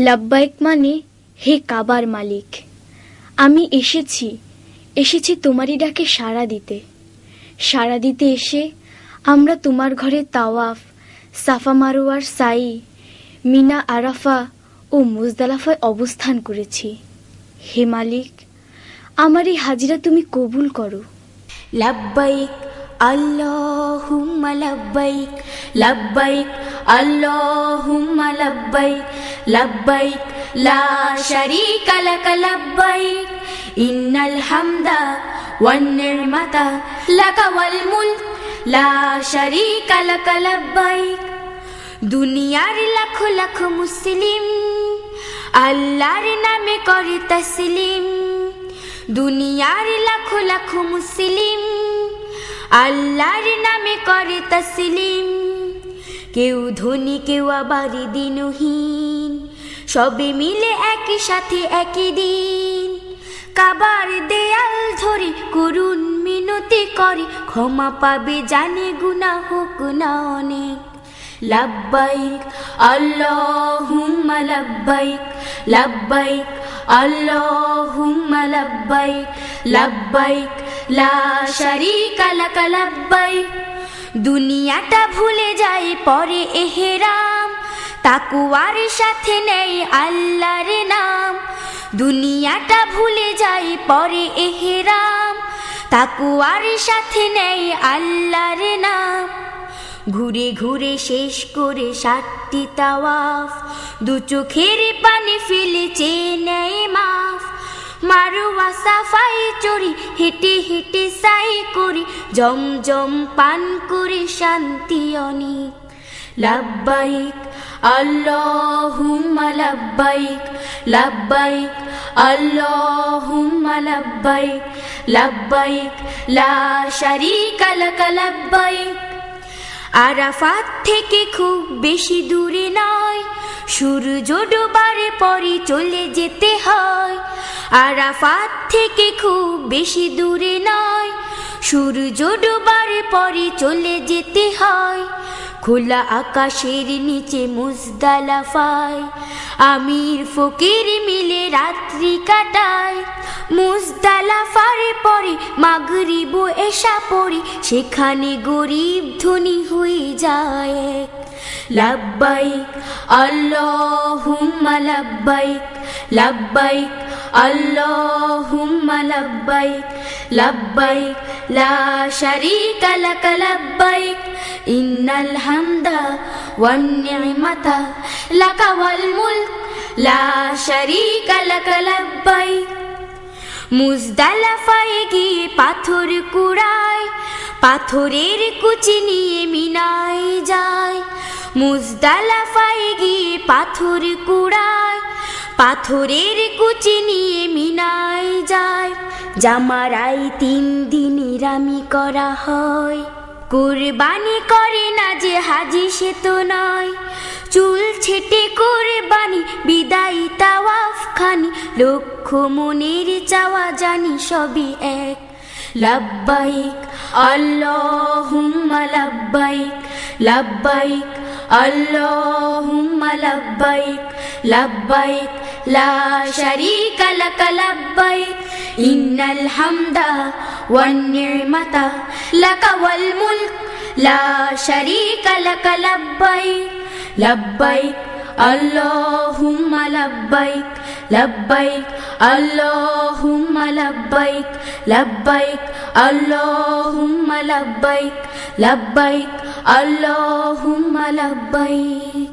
লাব্বাইক মানে হে কাবার মালিক, আমি এসেছি তোমারই ডাকে সাড়া দিতে এসে আমরা তোমার ঘরে তাওয়াফ, সাফা মারোয়ার সাই, মিনা আরাফা ও মুজদালাফায় অবস্থান করেছি। হে মালিক, আমার এই হাজিরা তুমি কবুল করো। লাব্বাইক আল্লাহুম্মা লাব্বাইক, লাব্বাইক আল্লাহুম্মা লাব্বাইক, লাব্বাইক লা শারীকা লাক লাব্বাইক, ইন্নাল হামদা ওয়ান নি'মাতা লাকা ওয়াল মুলক লা শারীকা লাক লাব্বাইক। দুনিয়ার লাখ লাখ মুসলিম আল্লাহর নামে করে তাসলিম, দুনিয়ার লাখ লাখ মুসলিম আল্লাহর নামে করে তাসলিম। কেউ ধনী কেউ আবার দিনহীন, সবে মিলে একই সাথে একই দিন কাবার দেয়াল ধরে করুণ মিনতি করে, ক্ষমা পাবে জানে গুনাহ হোক না অনেক। লাব্বাইক আল্লাহুম্মা লাব্বাইক, লাব্বাইক আল্লাহুম্মা লাব্বাইক, লাব্বাইক লা শারীকা লাক লাব্বাইক। দুনিয়াটা ভুলে যায় পরে এহরাম, তাকওয়ার সাথে নেই আল্লাহর নাম। দুনিয়াটা ভুলে যায় পরে এহরাম, তাকওয়ার সাথে নেই আল্লাহর নাম। ঘুরে ঘুরে শেষ করে 7টি তাওয়াফ, দু চোখের পানি ফেলেছে নেয় মাফ। মারওয়া সাফাই চড়ি হেঁটে হেঁটে সাই করি, জমজম পান করে শান্তি অনেক। লাব্বাইক আল্লাহুম্মা লাব্বাইক, লাব্বাইক আল্লাহুম্মা লাব্বাইক, লাব্বাইক লা শারীকা লাক লাব্বাইক। আরাফাত থেকে খুব বেশি দূরে নয়, সূর্য ডোবার পরে চলে যেতে হয়। আরাফাত থেকে খুব বেশি দূরে নয়, সূর্য ডোবার পরে চলে যেতে হয়। খোলা আকাশের নিচে মুজদালাফায় আমির ফকির মিলে রাত্রি কাটায়। মুজদালাফার পরে মাগরিব এশা পড়ি, সেখানে গরিব ধনী হয়ে যায় এক। লাব্বাইক আল্লাহুম্মা লাব্বাইক, লাব্বাইক আল্লাহুম্মা লাব্বাইক, লাব্বাইক লা শারীকা লাক লাব্বাইক, ইন্নাল হামদা ওয়ান নি'মাতা লাকা ওয়াল মুলক লা শারীকা লাক লাব্বাইক। মুজদালাফায় গিয়ে পাথর কুড়ায়, পাথরের কুচি নিয়ে মিনায় যায়। মুজদালাফায় গিয়ে পাথর কুড়ায়, পাথরের কুচি নিয়ে মিনায় যায়। জামারাই 3 দিন নিরামি করা হয়, কুরবানি করে না যে হাজি সে তো নয়। চুল ছেটে কুরবানি বিদায় তাওয়াফ খানি, লক্ষ মনের চাওয়া জানি সবই এক। লাব্বাইক আল্লাহুম্মা লাব্বাইক, লাব্বাইক আল্লাহুম্মা লাব্বাইক, লাব্বাইক লা শারীকা লাক লাব্বাইক, ইন্নাল হামদা ওয়ান নি'মাতা লাকা ওয়াল মুলক লা শারীকা লাক লাব্বাইক। লাব্বাইক আল্লাহুম্মা লাব্বাইক, লাব্বাইক আল্লাহুম্মা লাব্বাইক, লাব্বাইক আল্লাহুম্মা লাব্বাইক, লাব্বাইক আল্লাহুম্মা লাব্বাইক।